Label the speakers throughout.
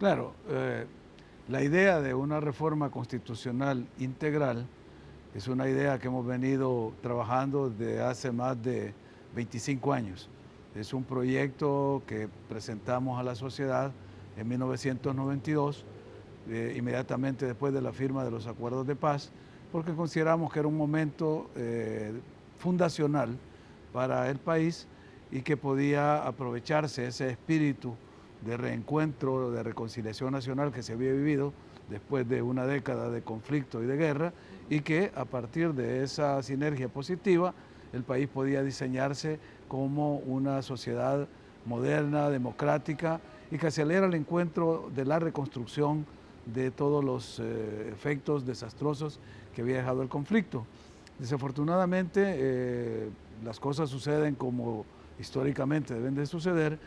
Speaker 1: Claro, la idea de una reforma constitucional integral es una idea que hemos venido trabajando desde hace más de 25 años. Es un proyecto que presentamos a la sociedad en 1992, inmediatamente después de la firma de los acuerdos de paz, porque consideramos que era un momento fundacional para el país y que podía aprovecharse ese espíritu de reencuentro, de reconciliación nacional que se había vivido después de una década de conflicto y de guerra, y que a partir de esa sinergia positiva el país podía diseñarse como una sociedad moderna, democrática, y que acelera el encuentro de la reconstrucción de todos los efectos desastrosos que había dejado el conflicto. Desafortunadamente, las cosas suceden como históricamente deben de suceder.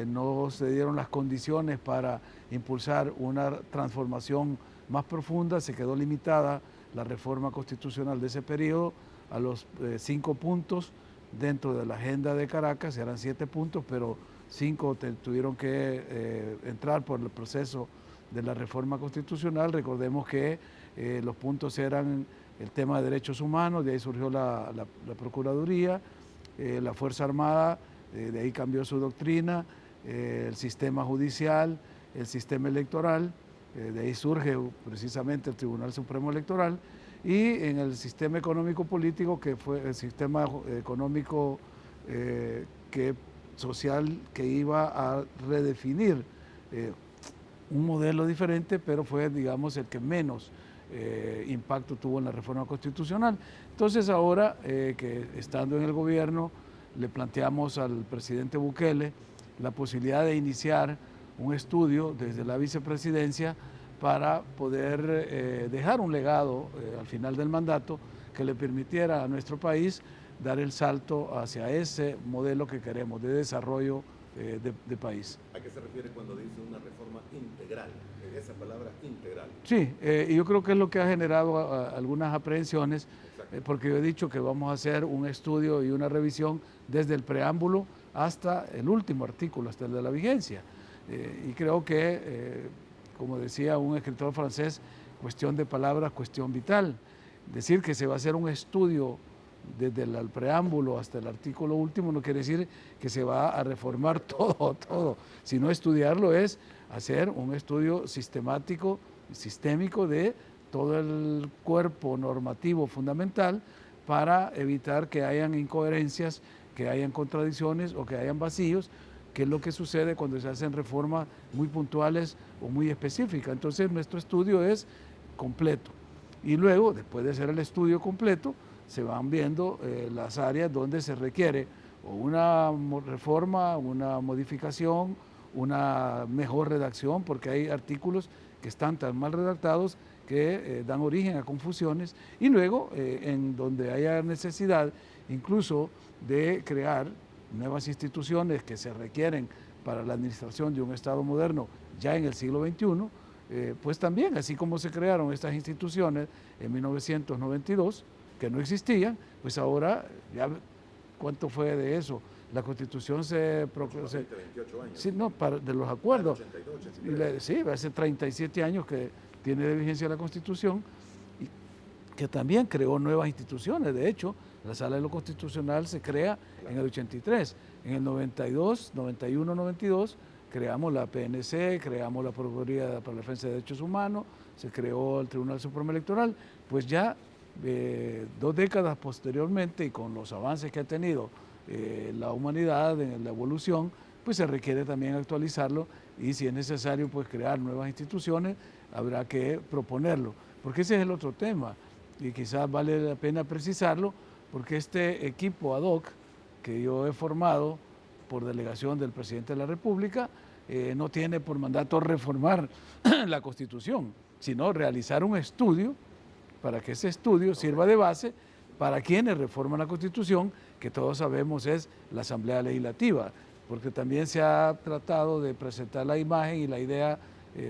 Speaker 1: No se dieron las condiciones para impulsar una transformación más profunda, se quedó limitada la reforma constitucional de ese periodo a los 5 puntos dentro de la agenda de Caracas. Eran 7 puntos, pero 5 tuvieron que entrar por el proceso de la reforma constitucional. Recordemos que los puntos eran el tema de derechos humanos, de ahí surgió la Procuraduría, la Fuerza Armada, de ahí cambió su doctrina, el sistema judicial, el sistema electoral, de ahí surge precisamente el Tribunal Supremo Electoral, y en el sistema económico-político, que fue el sistema económico social, que iba a redefinir un modelo diferente, pero fue, digamos, el que menos impacto tuvo en la reforma constitucional. Entonces ahora que estando en el gobierno le planteamos al presidente Bukele la posibilidad de iniciar un estudio desde la vicepresidencia para poder dejar un legado al final del mandato que le permitiera a nuestro país dar el salto hacia ese modelo que queremos de desarrollo de país.
Speaker 2: ¿A qué se refiere cuando dice una reforma integral? Esa palabra integral.
Speaker 1: Sí, y yo creo que es lo que ha generado algunas aprehensiones, porque yo he dicho que vamos a hacer un estudio y una revisión desde el preámbulo hasta el último artículo, hasta el de la vigencia. Y creo que, como decía un escritor francés, cuestión de palabras, cuestión vital. Decir que se va a hacer un estudio desde el preámbulo hasta el artículo último no quiere decir que se va a reformar todo, sino estudiarlo es hacer un estudio sistemático, sistémico de todo el cuerpo normativo fundamental para evitar que hayan incoherencias, que hayan contradicciones o que hayan vacíos, que es lo que sucede cuando se hacen reformas muy puntuales o muy específicas. Entonces nuestro estudio es completo. Y luego, después de hacer el estudio completo, se van viendo las áreas donde se requiere o una reforma, una modificación, una mejor redacción, porque hay artículos que están tan mal redactados que dan origen a confusiones, y luego en donde haya necesidad incluso de crear nuevas instituciones que se requieren para la administración de un Estado moderno ya en el siglo XXI, pues también, así como se crearon estas instituciones en 1992, que no existían, pues ahora, ya ¿cuánto fue de eso? La Constitución se proclamó...
Speaker 2: 28 años.
Speaker 1: Sí, no, de los acuerdos.
Speaker 2: 82, 83.
Speaker 1: Sí, hace 37 años que tiene de vigencia la Constitución, y que también creó nuevas instituciones. De hecho, la Sala de lo Constitucional se crea en el 83. En el 92, 91, 92, creamos la PNC, creamos la Procuraduría para la Defensa de Derechos Humanos, se creó el Tribunal Supremo Electoral. Pues ya 2 décadas posteriormente, y con los avances que ha tenido la humanidad en la evolución, pues se requiere también actualizarlo, y si es necesario pues crear nuevas instituciones, habrá que proponerlo, porque ese es el otro tema, y quizás vale la pena precisarlo, porque este equipo ad hoc que yo he formado por delegación del presidente de la República no tiene por mandato reformar la Constitución, sino realizar un estudio para que ese estudio sirva de base para quienes reforman la Constitución, que todos sabemos es la Asamblea Legislativa, porque también se ha tratado de presentar la imagen y la idea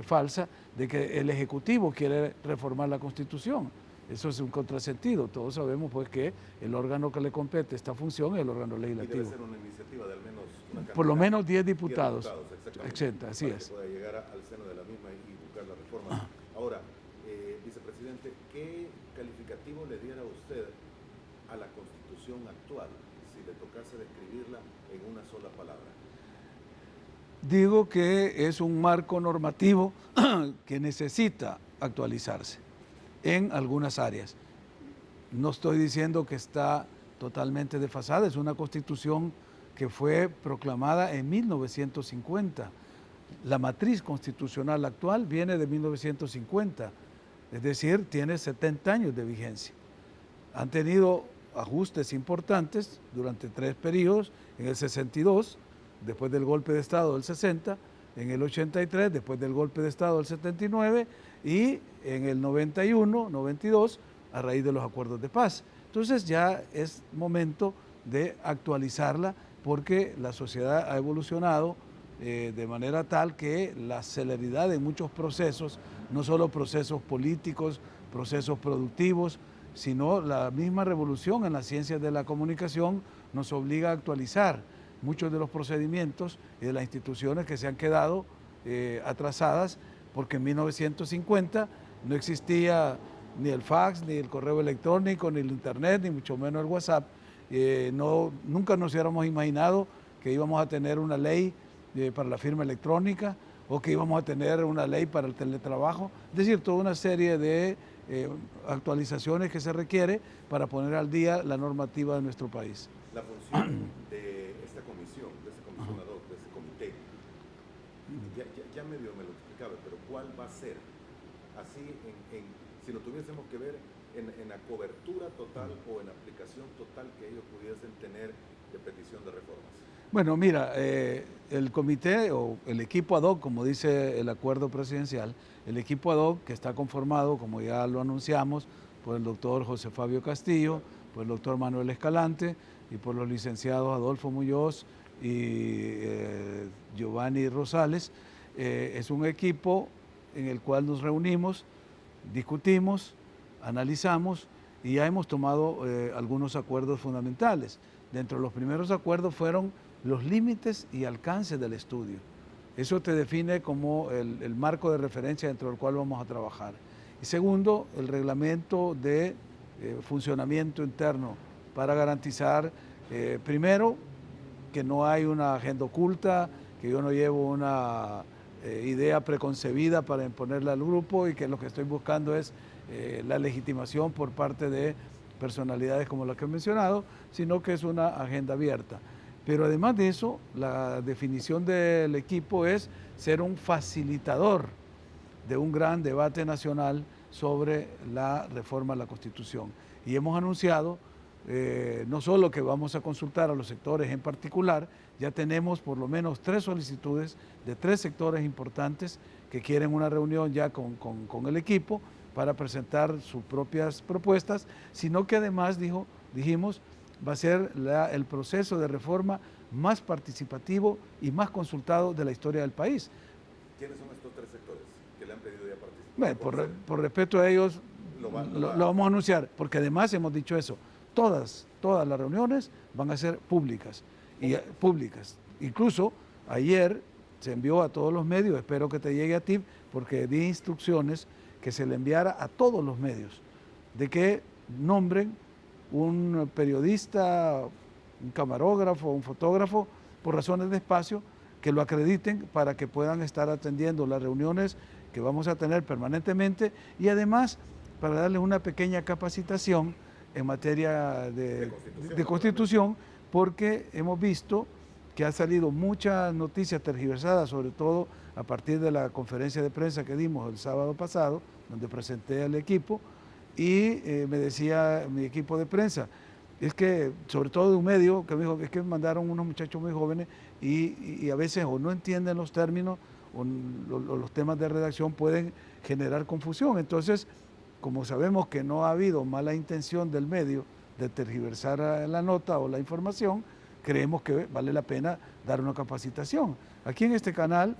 Speaker 1: falsa de que el Ejecutivo quiere reformar la Constitución. Eso es un contrasentido. Todos sabemos pues que el órgano que le compete esta función es el órgano legislativo.
Speaker 2: Y debe ser una iniciativa de al menos una cantidad,
Speaker 1: por lo menos 10 diputados.
Speaker 2: 10 diputados,
Speaker 1: Exacto, así es.
Speaker 2: Que pueda llegar llegara al seno de la misma y buscar la reforma. Ahora, vicepresidente, ¿qué calificativo le diera usted a la Constitución actual si le tocase describirla en una sola palabra?
Speaker 1: Digo que es un marco normativo que necesita actualizarse en algunas áreas. No estoy diciendo que está totalmente desfasada, es una constitución que fue proclamada en 1950. La matriz constitucional actual viene de 1950, es decir, tiene 70 años de vigencia. Han tenido ajustes importantes durante 3 periodos, en el 62, después del golpe de Estado del 60, en el 83, después del golpe de Estado del 79, y en el 91, 92, a raíz de los acuerdos de paz. Entonces ya es momento de actualizarla porque la sociedad ha evolucionado de manera tal que la celeridad de muchos procesos, no solo procesos políticos, procesos productivos, sino la misma revolución en las ciencias de la comunicación nos obliga a actualizar muchos de los procedimientos y de las instituciones que se han quedado atrasadas, porque en 1950 no existía ni el fax, ni el correo electrónico, ni el internet, ni mucho menos el WhatsApp. Nunca nos hubiéramos imaginado que íbamos a tener una ley para la firma electrónica o que íbamos a tener una ley para el teletrabajo. Es decir, toda una serie de actualizaciones que se requiere para poner al día la normativa de nuestro país.
Speaker 2: La función de esta comisión, de esa comisión ad hoc, de ese comité, ya medio me lo explicaba, pero ¿cuál va a ser? Así, si lo tuviésemos que ver en la cobertura total o en la aplicación total que ellos pudiesen tener de petición de reformas.
Speaker 1: Bueno, mira, el comité o el equipo ad hoc, como dice el acuerdo presidencial, el equipo ad hoc que está conformado, como ya lo anunciamos, por el doctor José Fabio Castillo, por el doctor Manuel Escalante y por los licenciados Adolfo Muñoz y Giovanni Rosales, es un equipo en el cual nos reunimos, discutimos, analizamos y ya hemos tomado algunos acuerdos fundamentales. Dentro de los primeros acuerdos fueron los límites y alcances del estudio. Eso te define como el marco de referencia dentro del cual vamos a trabajar. Y segundo, el reglamento de funcionamiento interno para garantizar, primero, que no hay una agenda oculta, que yo no llevo una idea preconcebida para imponerla al grupo y que lo que estoy buscando es la legitimación por parte de personalidades como las que he mencionado, sino que es una agenda abierta. Pero además de eso, la definición del equipo es ser un facilitador de un gran debate nacional sobre la reforma a la Constitución. Y hemos anunciado no solo que vamos a consultar a los sectores en particular, ya tenemos por lo menos 3 solicitudes de 3 sectores importantes que quieren una reunión ya con el equipo para presentar sus propias propuestas, sino que además, dijimos, va a ser el proceso de reforma más participativo y más consultado de la historia del país.
Speaker 2: ¿Quiénes son estos 3 sectores que le han pedido ya participar?
Speaker 1: Bueno, por respeto a ellos, lo vamos a anunciar, porque además hemos dicho eso, todas las reuniones van a ser públicas. Incluso ayer se envió a todos los medios, espero que te llegue a ti, porque di instrucciones que se le enviara a todos los medios, de que nombren un periodista, un camarógrafo, un fotógrafo, por razones de espacio, que lo acrediten para que puedan estar atendiendo las reuniones que vamos a tener permanentemente y además para darles una pequeña capacitación en materia de constitución, porque hemos visto que ha salido muchas noticias tergiversadas, sobre todo a partir de la conferencia de prensa que dimos el sábado pasado, donde presenté al equipo, y me decía mi equipo de prensa, es que, sobre todo de un medio, que me dijo, es que mandaron unos muchachos muy jóvenes y a veces o no entienden los términos o los temas de redacción pueden generar confusión. Entonces, como sabemos que no ha habido mala intención del medio de tergiversar la nota o la información, creemos que vale la pena dar una capacitación. Aquí en este canal,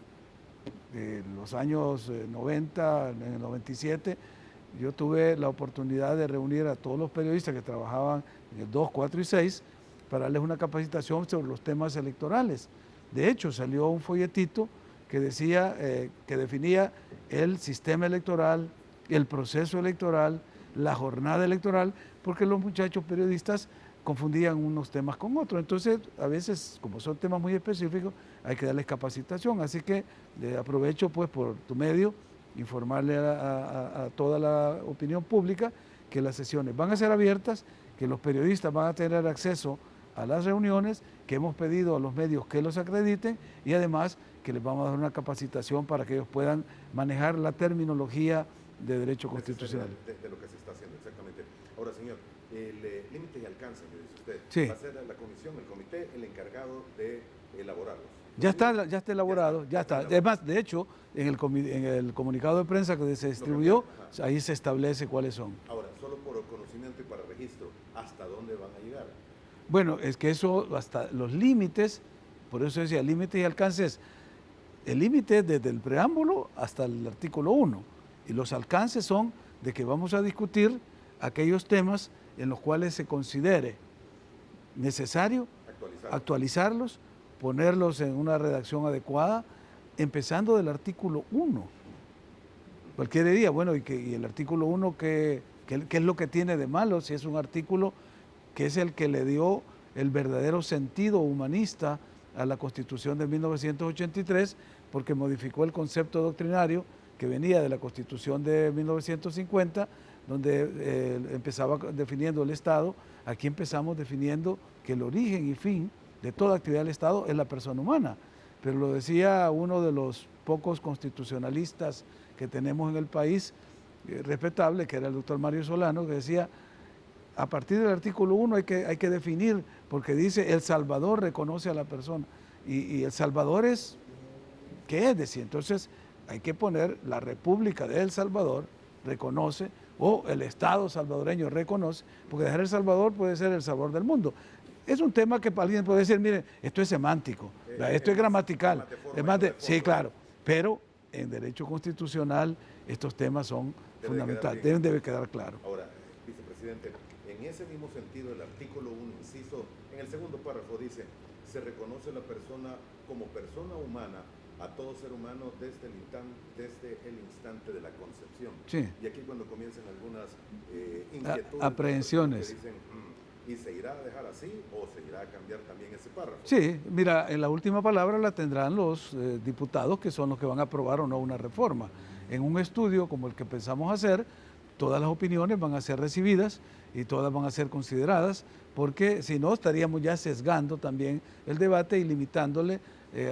Speaker 1: en los años 90, en el 97, yo tuve la oportunidad de reunir a todos los periodistas que trabajaban en el 2, 4 y 6 para darles una capacitación sobre los temas electorales. De hecho, salió un folletito que decía, que definía el sistema electoral, el proceso electoral, la jornada electoral, porque los muchachos periodistas confundían unos temas con otros. Entonces, a veces, como son temas muy específicos, hay que darles capacitación. Así que aprovecho pues por tu medio informarle a toda la opinión pública que las sesiones van a ser abiertas, que los periodistas van a tener acceso a las reuniones, que hemos pedido a los medios que los acrediten y además que les vamos a dar una capacitación para que ellos puedan manejar la terminología de derecho constitucional.
Speaker 2: De lo que se está haciendo, exactamente. Ahora, señor, el límite y alcance, me dice usted,
Speaker 1: sí.
Speaker 2: va a ser la comisión, el comité, el encargado de elaborarlos.
Speaker 1: Ya está elaborado, ya está. Además, de hecho, en el comunicado de prensa que se distribuyó, ahí se establece cuáles son.
Speaker 2: Ahora, solo por conocimiento y para registro, ¿hasta dónde van a llegar?
Speaker 1: Bueno, es que eso, hasta los límites, por eso decía, límites y alcances, el límite es desde el preámbulo hasta el artículo 1, y los alcances son de que vamos a discutir aquellos temas en los cuales se considere necesario actualizarlos, ponerlos en una redacción adecuada, empezando del artículo 1. Cualquiera diría, bueno, y el artículo 1, ¿qué es lo que tiene de malo? Si es un artículo que es el que le dio el verdadero sentido humanista a la Constitución de 1983, porque modificó el concepto doctrinario que venía de la Constitución de 1950, donde empezaba definiendo el Estado. Aquí empezamos definiendo que el origen y fin de toda actividad del Estado es la persona humana. Pero lo decía uno de los pocos constitucionalistas que tenemos en el país, respetable, que era el doctor Mario Solano, que decía, a partir del artículo 1 hay que definir, porque dice, El Salvador reconoce a la persona. Y El Salvador es, ¿qué es? Decir, entonces hay que poner, la República de El Salvador reconoce, o el Estado salvadoreño reconoce, porque dejar El Salvador puede ser el Salvador del mundo. Es un tema que alguien puede decir, mire, esto es semántico, esto es gramatical. Sí, claro, pero en derecho constitucional estos temas son fundamentales, deben quedar claros.
Speaker 2: Ahora, vicepresidente, en ese mismo sentido, el artículo 1, inciso, en el segundo párrafo dice, se reconoce la persona como persona humana a todo ser humano desde el instante de la concepción.
Speaker 1: Sí.
Speaker 2: Y aquí cuando comienzan algunas inquietudes,
Speaker 1: aprehensiones.
Speaker 2: Que dicen, ¿y se irá a dejar así o se irá a cambiar también ese párrafo?
Speaker 1: Sí, mira, en la última palabra la tendrán los diputados, que son los que van a aprobar o no una reforma. En un estudio como el que pensamos hacer, todas las opiniones van a ser recibidas y todas van a ser consideradas, porque si no estaríamos ya sesgando también el debate y limitándole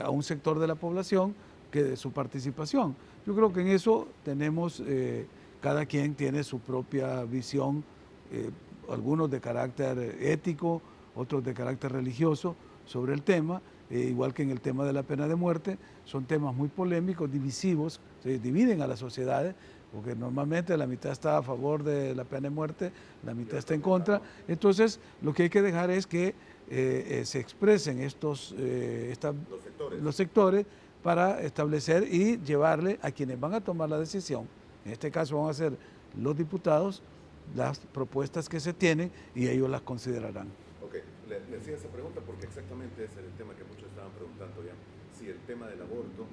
Speaker 1: a un sector de la población que su participación. Yo creo que en eso tenemos, cada quien tiene su propia visión, algunos de carácter ético, otros de carácter religioso sobre el tema, igual que en el tema de la pena de muerte, son temas muy polémicos, divisivos, se dividen a las sociedades, porque normalmente la mitad está a favor de la pena de muerte, la mitad está en contra. Entonces, lo que hay que dejar es que se expresen los sectores para establecer y llevarle a quienes van a tomar la decisión. En este caso van a ser los diputados, las propuestas que se tienen y ellos las considerarán.
Speaker 2: Ok, le hacía esa pregunta porque exactamente ese es el tema que muchos estaban preguntando ya. Si el tema del aborto,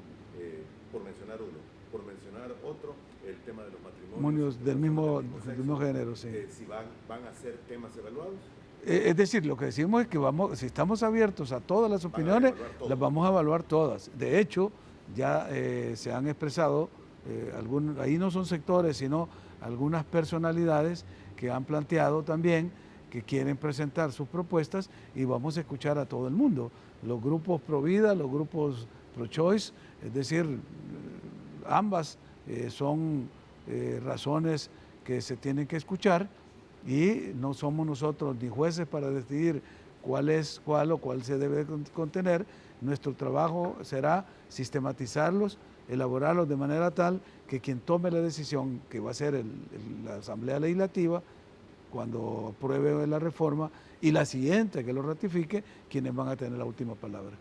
Speaker 2: por mencionar uno, por mencionar otro, el tema de los matrimonios
Speaker 1: del mismo género, sí.
Speaker 2: Si van a ser temas evaluados.
Speaker 1: Es decir, lo que decimos es que si estamos abiertos a todas las opiniones, las vamos a evaluar todas. De hecho, ya se han expresado, ahí no son sectores, sino algunas personalidades que han planteado también que quieren presentar sus propuestas y vamos a escuchar a todo el mundo. Los grupos pro vida, los grupos pro choice, es decir, ambas son razones que se tienen que escuchar y no somos nosotros ni jueces para decidir cuál es cuál o cuál se debe contener. Nuestro trabajo será sistematizarlos, elaborarlos de manera tal que quien tome la decisión, que va a ser la Asamblea Legislativa, cuando apruebe la reforma, y la siguiente que lo ratifique, quienes van a tener la última palabra.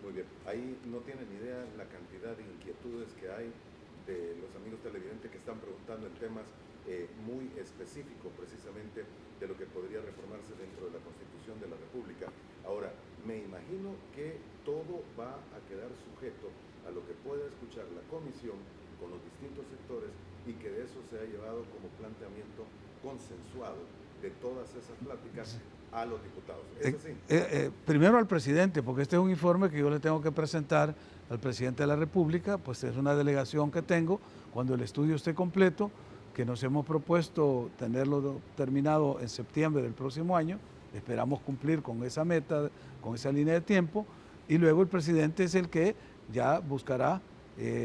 Speaker 2: Muy bien, ahí no tienen idea la cantidad de inquietudes que hay de los amigos televidentes que están preguntando en temas muy específico precisamente de lo que podría reformarse dentro de la Constitución de la República. Ahora, me imagino que todo va a quedar sujeto a lo que pueda escuchar la comisión con los distintos sectores y que de eso se ha llevado como planteamiento consensuado de todas esas pláticas a los diputados. ¿Es así?
Speaker 1: Primero al presidente, porque este es un informe que yo le tengo que presentar al presidente de la República, pues es una delegación que tengo cuando el estudio esté completo, que nos hemos propuesto tenerlo terminado en septiembre del próximo año. Esperamos cumplir con esa meta, con esa línea de tiempo, y luego el presidente es el que ya buscará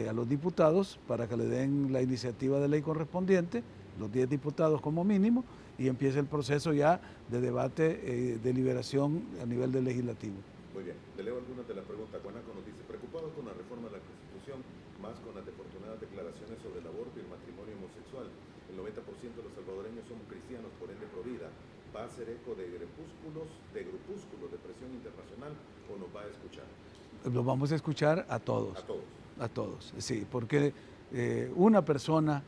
Speaker 1: a los diputados para que le den la iniciativa de ley correspondiente, los 10 diputados como mínimo, y empiece el proceso ya de debate, deliberación a nivel del legislativo.
Speaker 2: Muy bien, le leo algunas de las preguntas. Guanaco nos dice, preocupado con la reforma de la Constitución, más con las desafortunadas declaraciones sobre el aborto y el matrimonio homosexual. El 90% de los salvadoreños somos cristianos, por ende pro vida. ¿Va a hacer eco de grupúsculos de presión internacional o nos va a escuchar?
Speaker 1: Los vamos a escuchar a todos.
Speaker 2: A todos.
Speaker 1: A todos, sí, porque una persona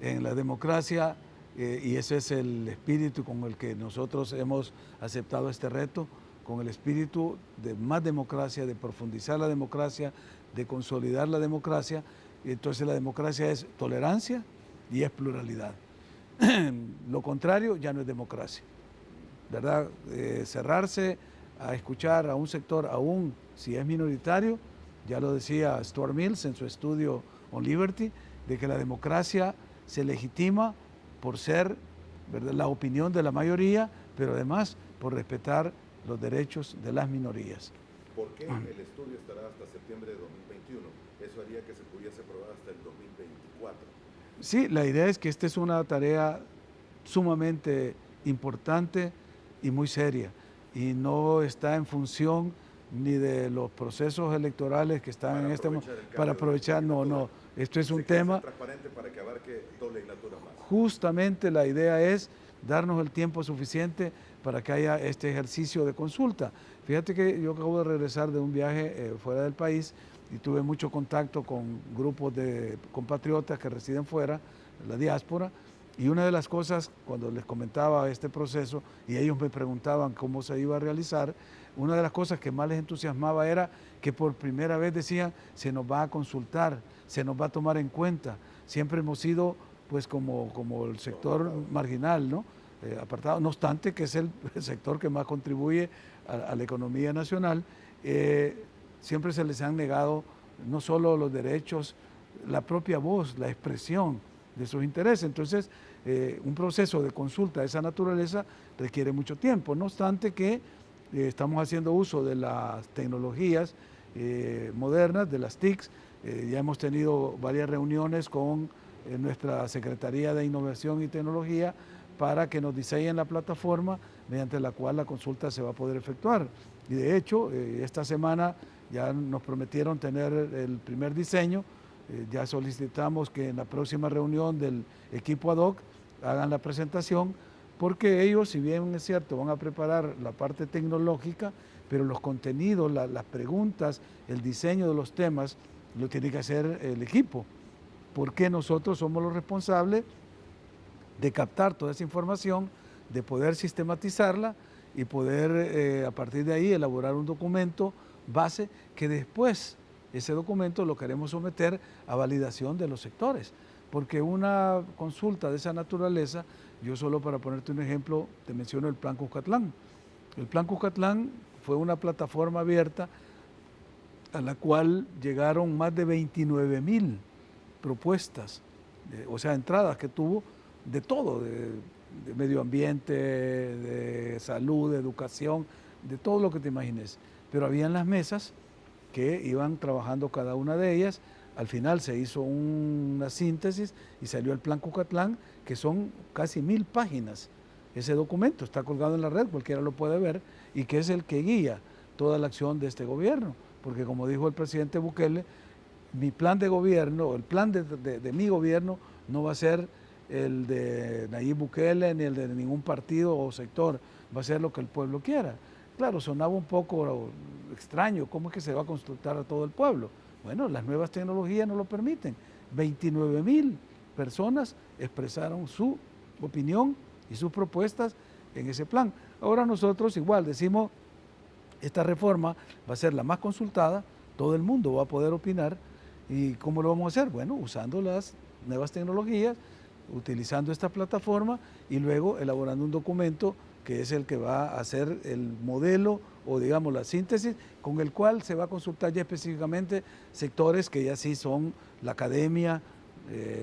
Speaker 1: en la democracia, y ese es el espíritu con el que nosotros hemos aceptado este reto, con el espíritu de más democracia, de profundizar la democracia, de consolidar la democracia. Entonces la democracia es tolerancia y es pluralidad. Lo contrario ya no es democracia, ¿verdad? Cerrarse a escuchar a un sector, aún si es minoritario, ya lo decía Stuart Mills en su estudio On Liberty, de que la democracia se legitima por ser, ¿verdad?, la opinión de la mayoría, pero además por respetar los derechos de las minorías.
Speaker 2: ¿Por qué el estudio estará hasta septiembre de 2021? Eso haría que se pudiese aprobar hasta el 2024.
Speaker 1: Sí, la idea es que esta es una tarea sumamente importante y muy seria, y no está en función ni de los procesos electorales que están en este momento, para aprovechar, no, esto es un tema
Speaker 2: transparente para que abarque dos legislaturas más.
Speaker 1: Justamente la idea es darnos el tiempo suficiente para que haya este ejercicio de consulta. Fíjate que yo acabo de regresar de un viaje fuera del país y tuve mucho contacto con grupos de compatriotas que residen fuera, la diáspora, y una de las cosas, cuando les comentaba este proceso y ellos me preguntaban cómo se iba a realizar, una de las cosas que más les entusiasmaba era que por primera vez decían, se nos va a consultar, se nos va a tomar en cuenta. Siempre hemos sido pues como el sector marginal, ¿no? Apartado, no obstante que es el sector que más contribuye a la economía nacional. Siempre se les han negado no solo los derechos, la propia voz, la expresión de sus intereses. Entonces, un proceso de consulta de esa naturaleza requiere mucho tiempo. No obstante que estamos haciendo uso de las tecnologías modernas, de las TICs. Ya hemos tenido varias reuniones con nuestra Secretaría de Innovación y Tecnología para que nos diseñen la plataforma mediante la cual la consulta se va a poder efectuar. Y de hecho, esta semana ya nos prometieron tener el primer diseño. Ya solicitamos que en la próxima reunión del equipo ad hoc hagan la presentación, porque ellos, si bien es cierto, van a preparar la parte tecnológica, pero los contenidos, las preguntas, el diseño de los temas, lo tiene que hacer el equipo, porque nosotros somos los responsables de captar toda esa información, de poder sistematizarla y poder a partir de ahí elaborar un documento base que después ese documento lo queremos someter a validación de los sectores, porque una consulta de esa naturaleza, yo solo para ponerte un ejemplo, te menciono el Plan Cuscatlán. El Plan Cuscatlán fue una plataforma abierta a la cual llegaron más de 29,000 propuestas, o sea, entradas que tuvo de todo, de medio ambiente, de salud, de educación, de todo lo que te imagines. Pero habían las mesas que iban trabajando cada una de ellas. Al final se hizo una síntesis y salió el Plan Cuscatlán, que son casi 1,000 páginas. Ese documento está colgado en la red, cualquiera lo puede ver, y que es el que guía toda la acción de este gobierno. Porque como dijo el presidente Bukele, mi plan de gobierno, el plan de mi gobierno no va a ser el de Nayib Bukele ni el de ningún partido o sector, va a ser lo que el pueblo quiera. Claro, sonaba un poco extraño, ¿cómo es que se va a consultar a todo el pueblo? Bueno, las nuevas tecnologías no lo permiten. 29,000 personas expresaron su opinión y sus propuestas en ese plan. Ahora nosotros igual decimos, esta reforma va a ser la más consultada, todo el mundo va a poder opinar. ¿Y cómo lo vamos a hacer? Bueno, usando las nuevas tecnologías, utilizando esta plataforma y luego elaborando un documento que es el que va a hacer el modelo o digamos la síntesis con el cual se va a consultar ya específicamente sectores que ya sí son la academia,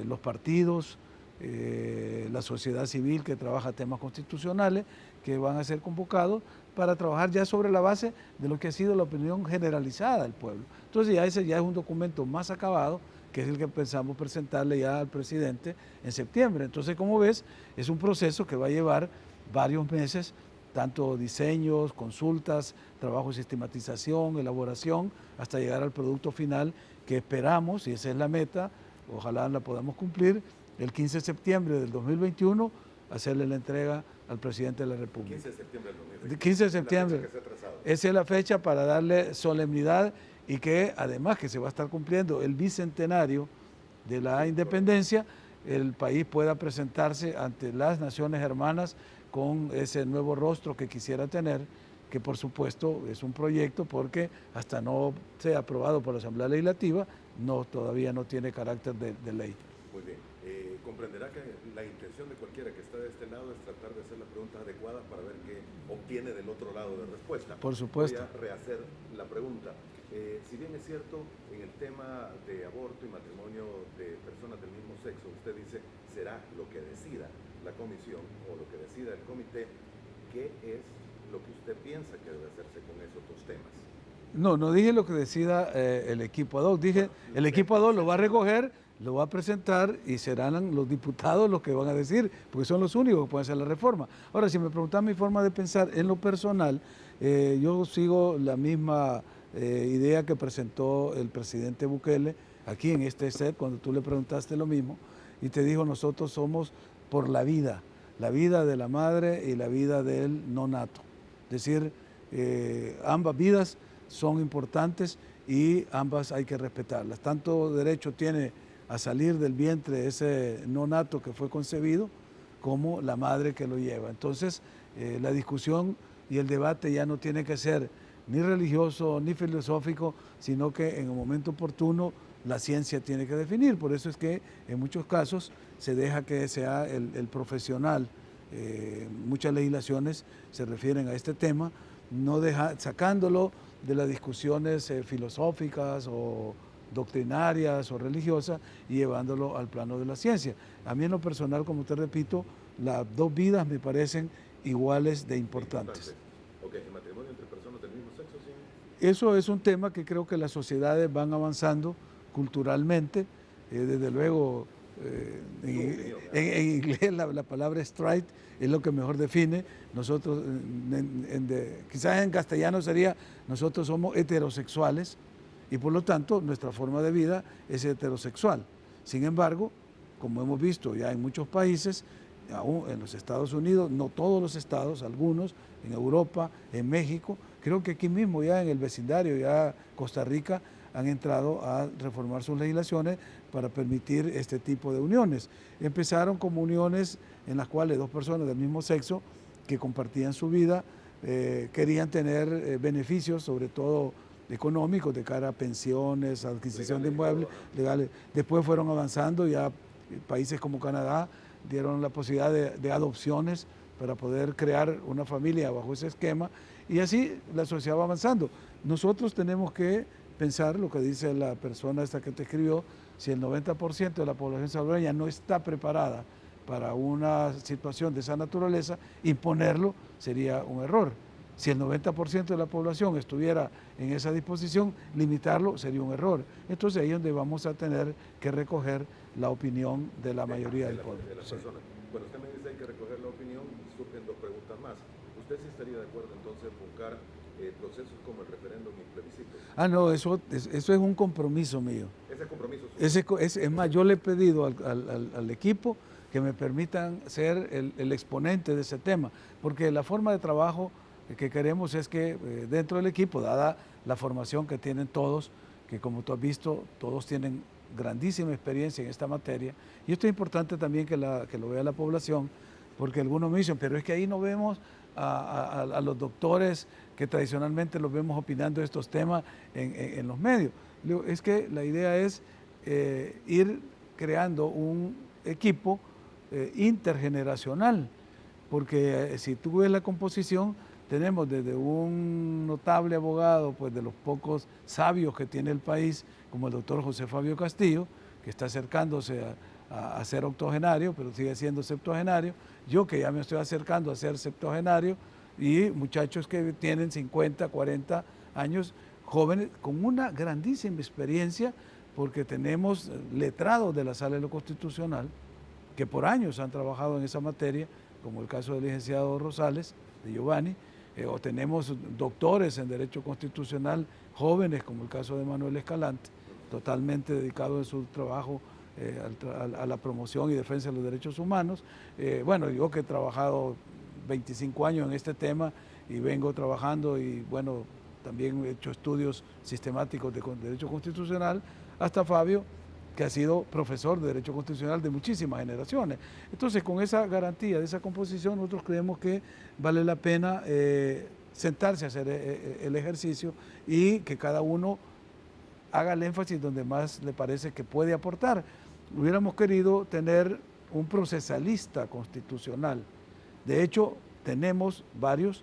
Speaker 1: los partidos, la sociedad civil que trabaja temas constitucionales, que van a ser convocados para trabajar ya sobre la base de lo que ha sido la opinión generalizada del pueblo. Entonces ya ese ya es un documento más acabado, que es el que pensamos presentarle ya al presidente en septiembre. Entonces, como ves, es un proceso que va a llevar varios meses, tanto diseños, consultas, trabajo de sistematización, elaboración, hasta llegar al producto final que esperamos, y esa es la meta, ojalá la podamos cumplir, el 15 de septiembre del 2021, hacerle la entrega al presidente de la República.
Speaker 2: 15 de septiembre del 2021.
Speaker 1: 15 de septiembre. Esa es la fecha para darle solemnidad y que además que se va a estar cumpliendo el bicentenario de la independencia, el país pueda presentarse ante las naciones hermanas con ese nuevo rostro que quisiera tener, que por supuesto es un proyecto porque hasta no sea aprobado por la Asamblea Legislativa, todavía no tiene carácter de ley.
Speaker 2: Muy bien. Comprenderá que la intención de cualquiera que está de este lado es tratar de hacer las preguntas adecuadas para ver qué obtiene del otro lado de respuesta.
Speaker 1: Por supuesto.
Speaker 2: Voy a rehacer la pregunta. Si bien es cierto, en el tema de aborto y matrimonio de personas del mismo sexo, usted dice será lo que decida la comisión o lo que decida el comité. ¿Qué es lo que usted piensa que debe hacerse con esos dos temas?
Speaker 1: No dije lo que decida el equipo ad hoc, dije el equipo ad hoc lo va a recoger, lo va a presentar y serán los diputados los que van a decir, porque son los únicos que pueden hacer la reforma. Ahora, si me preguntan mi forma de pensar en lo personal, yo sigo la misma idea que presentó el presidente Bukele aquí en este set, cuando tú le preguntaste lo mismo, y te dijo, nosotros somos por la vida de la madre y la vida del no nato. Es decir, ambas vidas son importantes y ambas hay que respetarlas. Tanto derecho tiene a salir del vientre ese no nato que fue concebido, como la madre que lo lleva. Entonces, la discusión y el debate ya no tiene que ser ni religioso ni filosófico, sino que en el momento oportuno la ciencia tiene que definir. Por eso es que en muchos casos se deja que sea el profesional. Muchas legislaciones se refieren a este tema, sacándolo de las discusiones filosóficas o doctrinarias o religiosas y llevándolo al plano de la ciencia. A mí en lo personal, como te repito, las dos vidas me parecen iguales de importantes.
Speaker 2: Ok, ¿el matrimonio entre personas del mismo sexo? Sí.
Speaker 1: Eso es un tema que creo que las sociedades van avanzando culturalmente, desde luego en inglés la palabra straight es lo que mejor define. Nosotros, quizás en castellano sería, nosotros somos heterosexuales, y por lo tanto nuestra forma de vida es heterosexual. Sin embargo, como hemos visto ya en muchos países, aún en los Estados Unidos, no todos los estados, algunos, en Europa, en México, creo que aquí mismo ya en el vecindario, ya Costa Rica, han entrado a reformar sus legislaciones para permitir este tipo de uniones. Empezaron como uniones en las cuales dos personas del mismo sexo que compartían su vida, querían tener beneficios, sobre todo económicos, de cara a pensiones, adquisición de inmuebles legales. Después fueron avanzando, ya países como Canadá dieron la posibilidad de adopciones para poder crear una familia bajo ese esquema, y así la sociedad va avanzando. Nosotros tenemos que pensar lo que dice la persona esta que te escribió, si el 90% de la población salvadoreña no está preparada para una situación de esa naturaleza, imponerlo sería un error. Si el 90% de la población estuviera en esa disposición, limitarlo sería un error. Entonces ahí es donde vamos a tener que recoger la opinión de la mayoría del pueblo.
Speaker 2: De las personas. Bueno, usted me dice que hay que recoger la opinión, surgen dos preguntas más. ¿Usted sí estaría de acuerdo entonces en buscar procesos como el referéndum y plebiscito?
Speaker 1: No, eso es un compromiso mío.
Speaker 2: ¿Ese compromiso?
Speaker 1: Es más, yo le he pedido al equipo que me permitan ser el exponente de ese tema, porque la forma de trabajo que queremos es que dentro del equipo, dada la formación que tienen todos, que como tú has visto, todos tienen grandísima experiencia en esta materia, y esto es importante también que lo vea la población, porque algunos me dicen, pero es que ahí no vemos a los doctores que tradicionalmente los vemos opinando de estos temas en los medios. Es que la idea es ir creando un equipo intergeneracional, porque si tú ves la composición, tenemos desde un notable abogado, pues de los pocos sabios que tiene el país, como el doctor José Fabio Castillo, que está acercándose a ser octogenario, pero sigue siendo septuagenario, yo que ya me estoy acercando a ser septuagenario, y muchachos que tienen 50, 40 años, jóvenes con una grandísima experiencia, porque tenemos letrados de la Sala de lo Constitucional, que por años han trabajado en esa materia, como el caso del licenciado Rosales, de Giovanni, o tenemos doctores en Derecho Constitucional jóvenes, como el caso de Manuel Escalante, totalmente dedicado en su trabajo a la promoción y defensa de los derechos humanos. Bueno, yo que he trabajado 25 años en este tema y vengo trabajando y bueno, también he hecho estudios sistemáticos de Derecho Constitucional, hasta Fabio, que ha sido profesor de Derecho Constitucional de muchísimas generaciones. Entonces, con esa garantía de esa composición, nosotros creemos que vale la pena sentarse a hacer el ejercicio y que cada uno haga el énfasis donde más le parece que puede aportar. Hubiéramos querido tener un procesalista constitucional. De hecho, tenemos varios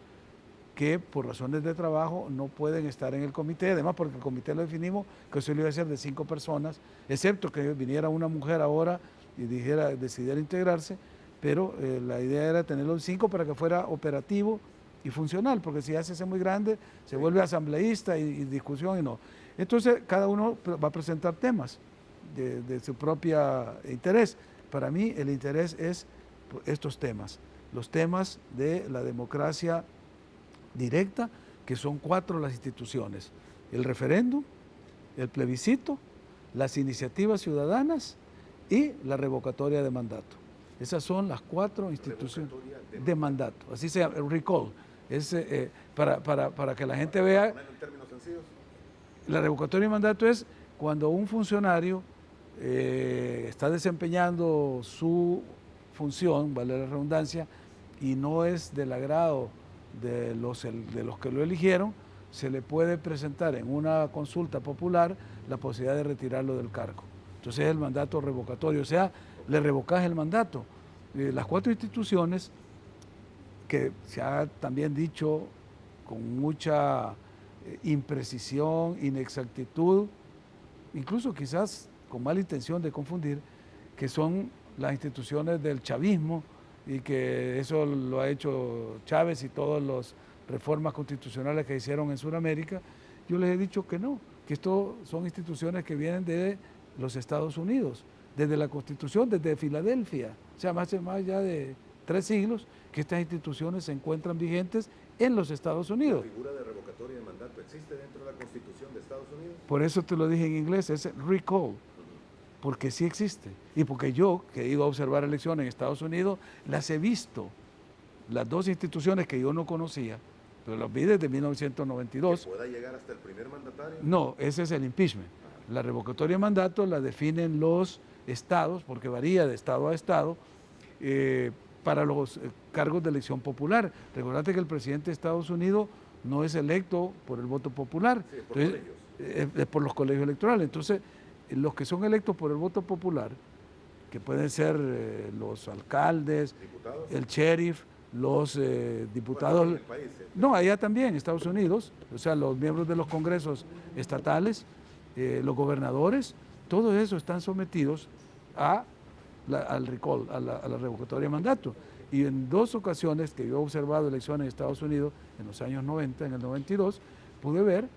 Speaker 1: que por razones de trabajo no pueden estar en el comité, además porque el comité lo definimos que eso iba a ser de 5 personas, excepto que viniera una mujer ahora y decidiera integrarse, pero la idea era tenerlo en 5 para que fuera operativo y funcional, porque si ya se hace muy grande, se vuelve asambleísta y discusión y no. Entonces, cada uno va a presentar temas de su propio interés. Para mí, el interés es estos temas, los temas de la democracia directa, que son 4 las instituciones: el referéndum, el plebiscito, las iniciativas ciudadanas y la revocatoria de mandato. Esas son las 4 instituciones de mandato, así se llama, el recall. Es, para que la gente vea.
Speaker 2: En términos sencillos.
Speaker 1: La revocatoria de mandato es cuando un funcionario está desempeñando su función, vale la redundancia, y no es del agrado de los que lo eligieron, se le puede presentar en una consulta popular la posibilidad de retirarlo del cargo. Entonces es el mandato revocatorio, o sea, le revocas el mandato. Las 4 instituciones, que se ha también dicho con mucha imprecisión, inexactitud, incluso quizás con mala intención de confundir, que son las instituciones del chavismo, y que eso lo ha hecho Chávez y todas las reformas constitucionales que hicieron en Sudamérica. Yo les he dicho que no, que esto son instituciones que vienen de los Estados Unidos, desde la Constitución, desde Filadelfia, o sea, más allá de 3 siglos, que estas instituciones se encuentran vigentes en los Estados Unidos.
Speaker 2: ¿La figura de revocatoria de mandato existe dentro de la Constitución de Estados Unidos?
Speaker 1: Por eso te lo dije en inglés, es recall, porque sí existe. Y porque yo, que he ido a observar elecciones en Estados Unidos, las he visto. Las 2 instituciones que yo no conocía, pero las vi desde 1992.
Speaker 2: ¿Que pueda llegar hasta el primer mandatario?
Speaker 1: No, ese es el impeachment. La revocatoria de mandato la definen los estados, porque varía de estado a estado, para los cargos de elección popular. Recordate que el presidente de Estados Unidos no es electo por el voto popular,
Speaker 2: sí, por
Speaker 1: entonces,
Speaker 2: colegios.
Speaker 1: Por los colegios electorales. Entonces, los que son electos por el voto popular, que pueden ser los alcaldes,
Speaker 2: ¿Diputados?
Speaker 1: el sheriff, los diputados.
Speaker 2: Bueno, en el país,
Speaker 1: no, allá también, en Estados Unidos, o sea, los miembros de los congresos estatales, los gobernadores, todos esos están sometidos al recall, a la revocatoria de mandato. Y en 2 ocasiones que yo he observado elecciones en Estados Unidos, en los años 90, en el 92, pude ver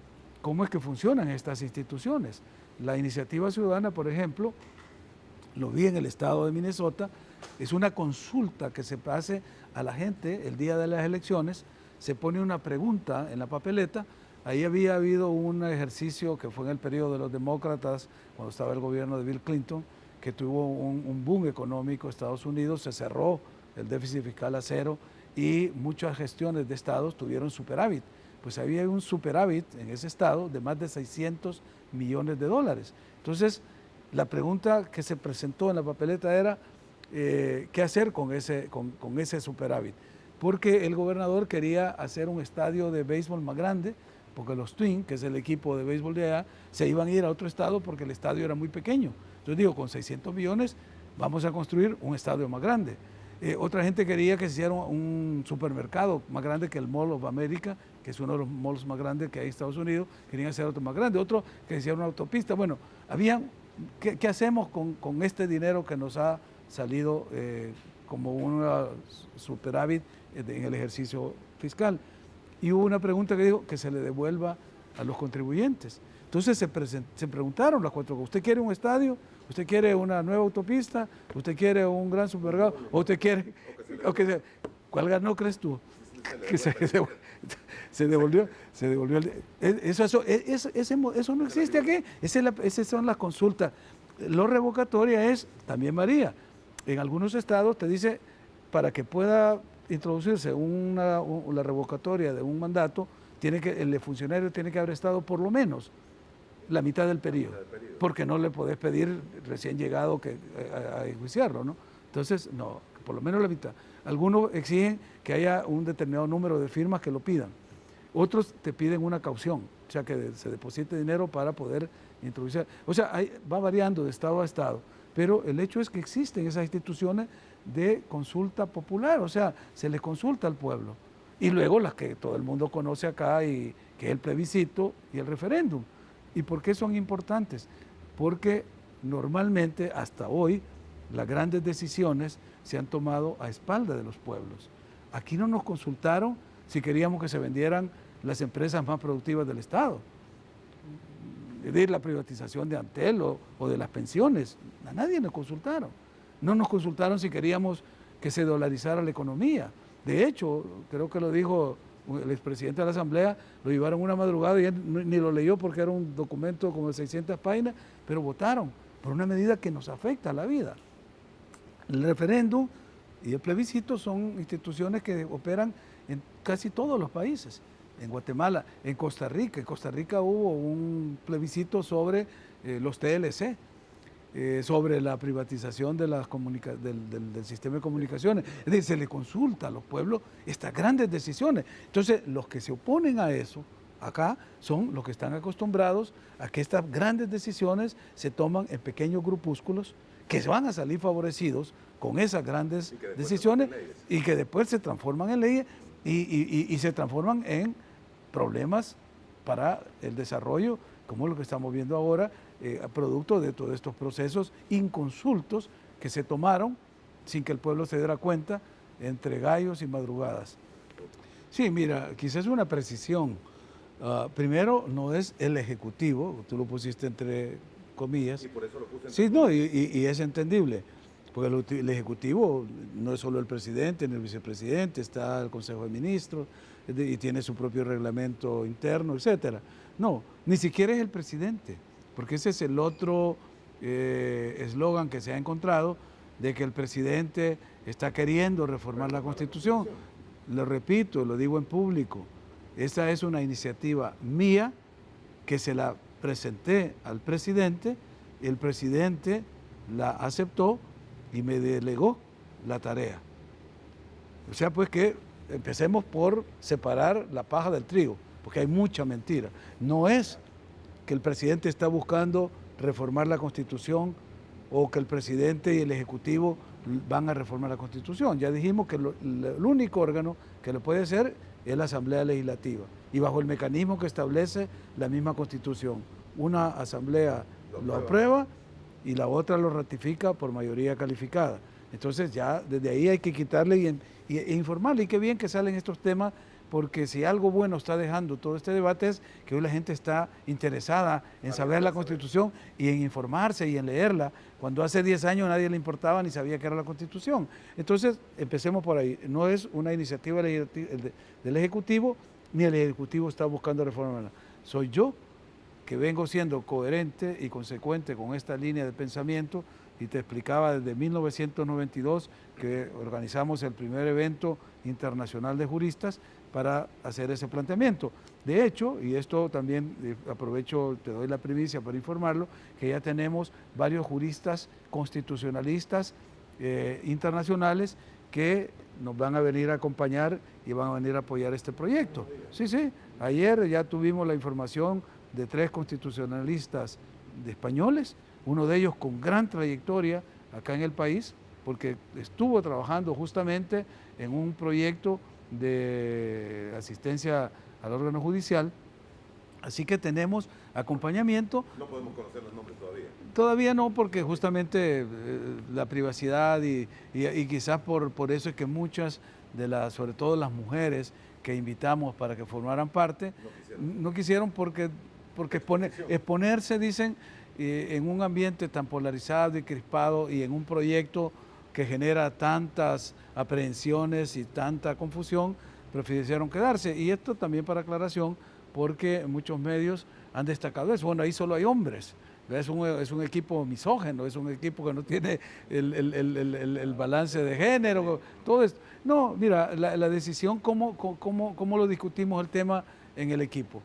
Speaker 1: cómo es que funcionan estas instituciones. La iniciativa ciudadana, por ejemplo, lo vi en el estado de Minnesota, es una consulta que se hace a la gente el día de las elecciones, se pone una pregunta en la papeleta. Ahí había habido un ejercicio que fue en el periodo de los demócratas, cuando estaba el gobierno de Bill Clinton, que tuvo un boom económico en Estados Unidos, se cerró el déficit fiscal a 0 y muchas gestiones de estados tuvieron superávit. Pues había un superávit en ese estado de más de $600 millones. Entonces, la pregunta que se presentó en la papeleta era qué hacer con ese superávit, porque el gobernador quería hacer un estadio de béisbol más grande, porque los Twins, que es el equipo de béisbol de allá, se iban a ir a otro estado porque el estadio era muy pequeño. Entonces digo, con 600 millones vamos a construir un estadio más grande. Otra gente quería que se hiciera un supermercado más grande que el Mall of America, que es uno de los malls más grandes que hay en Estados Unidos, querían hacer otro más grande. Otro que se hiciera una autopista. Bueno, ¿qué hacemos con este dinero que nos ha salido como un superávit en el ejercicio fiscal? Y hubo una pregunta que dijo que se le devuelva a los contribuyentes. Entonces se preguntaron las cuatro cosas. ¿Usted quiere un estadio? ¿Usted quiere una nueva autopista? ¿Usted quiere un gran supermercado? ¿O usted quiere...? ¿Cuál ganó, crees tú? Que se devolvió. Eso no existe aquí. Esas son las consultas. Lo revocatoria es, también varía. En algunos estados te dice, para que pueda introducirse la revocatoria de un mandato, el funcionario tiene que haber estado por lo menos la mitad del periodo, porque no le podés pedir recién llegado a enjuiciarlo, ¿no? Entonces, no, por lo menos la mitad. Algunos exigen que haya un determinado número de firmas que lo pidan. Otros te piden una caución, o sea, que se deposite dinero para poder introducir. O sea, va variando de estado a estado, pero el hecho es que existen esas instituciones de consulta popular, o sea, se les consulta al pueblo. Y luego las que todo el mundo conoce acá, que es el plebiscito y el referéndum. ¿Y por qué son importantes? Porque normalmente, hasta hoy, las grandes decisiones se han tomado a espaldas de los pueblos. Aquí no nos consultaron si queríamos que se vendieran las empresas más productivas del Estado. Es decir, la privatización de Antel o de las pensiones. A nadie nos consultaron. No nos consultaron si queríamos que se dolarizara la economía. De hecho, creo que lo dijo el expresidente de la Asamblea, lo llevaron una madrugada y él ni lo leyó porque era un documento como de 600 páginas, pero votaron por una medida que nos afecta a la vida. El referéndum y el plebiscito son instituciones que operan en casi todos los países. En Guatemala, en Costa Rica hubo un plebiscito sobre los TLC, sobre la privatización de del sistema de comunicaciones. Es decir, se le consulta a los pueblos estas grandes decisiones. Entonces, los que se oponen a eso acá son los que están acostumbrados a que estas grandes decisiones se toman en pequeños grupúsculos que van a salir favorecidos con esas grandes decisiones y que después se transforman en leyes y se transforman en problemas para el desarrollo, como lo que estamos viendo ahora, producto de todos estos procesos inconsultos que se tomaron sin que el pueblo se diera cuenta entre gallos y madrugadas. Sí, mira, quizás una precisión. Primero, no es el Ejecutivo, tú lo pusiste entre comillas.
Speaker 2: Y por eso lo puse entre
Speaker 1: sí, no, y es entendible, porque el Ejecutivo no es solo el presidente ni el vicepresidente, está el Consejo de Ministros y tiene su propio reglamento interno, etcétera. No, ni siquiera es el presidente, porque ese es el otro eslogan que se ha encontrado de que el presidente está queriendo reformar la Constitución. Lo repito, lo digo en público, esa es una iniciativa mía que se la presenté al presidente, el presidente la aceptó y me delegó la tarea. O sea, pues que empecemos por separar la paja del trigo, porque hay mucha mentira. No es que el presidente está buscando reformar la Constitución o que el presidente y el Ejecutivo van a reformar la Constitución. Ya dijimos que el único órgano que lo puede hacer es la Asamblea Legislativa y bajo el mecanismo que establece la misma Constitución. Una asamblea lo aprueba y la otra lo ratifica por mayoría calificada. Entonces ya desde ahí hay que quitarle e informarle. Y qué bien que salen estos temas, porque si algo bueno está dejando todo este debate es que hoy la gente está interesada en saber la Constitución y en informarse y en leerla, cuando hace 10 años nadie le importaba ni sabía qué era la Constitución. Entonces, empecemos por ahí. No es una iniciativa del Ejecutivo, ni el Ejecutivo está buscando reformarla. Soy yo que vengo siendo coherente y consecuente con esta línea de pensamiento, y te explicaba desde 1992 que organizamos el primer evento internacional de juristas para hacer ese planteamiento. De hecho, y esto también aprovecho, te doy la primicia para informarlo, que ya tenemos varios juristas constitucionalistas internacionales que nos van a venir a acompañar y van a venir a apoyar este proyecto. Sí, sí, ayer ya tuvimos la información de 3 constitucionalistas españoles, uno de ellos con gran trayectoria acá en el país, porque estuvo trabajando justamente en un proyecto de asistencia al órgano judicial, así que tenemos acompañamiento.
Speaker 2: No podemos conocer los nombres todavía.
Speaker 1: Todavía no, porque justamente la privacidad y quizás por eso es que muchas de las, sobre todo las mujeres que invitamos para que formaran parte, no quisieron porque exponerse, dicen, en un ambiente tan polarizado y crispado y en un proyecto que genera tantas aprehensiones y tanta confusión, prefirieron quedarse. Y esto también para aclaración, porque muchos medios han destacado eso. Bueno, ahí solo hay hombres. Es un equipo misógeno, es un equipo que no tiene el balance de género, todo esto. No, mira, la decisión, ¿cómo lo discutimos el tema en el equipo?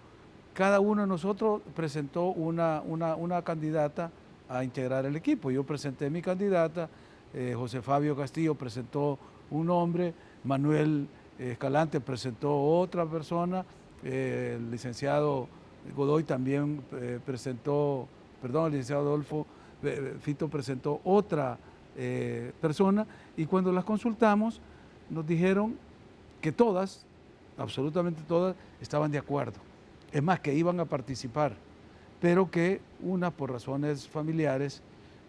Speaker 1: Cada uno de nosotros presentó una candidata a integrar el equipo. Yo presenté mi candidata, José Fabio Castillo presentó un nombre, Manuel Escalante presentó otra persona, el licenciado Godoy también presentó, perdón, el licenciado Adolfo Fito presentó otra persona, y cuando las consultamos nos dijeron que todas, absolutamente todas, estaban de acuerdo. Es más, que iban a participar, pero que unas por razones familiares,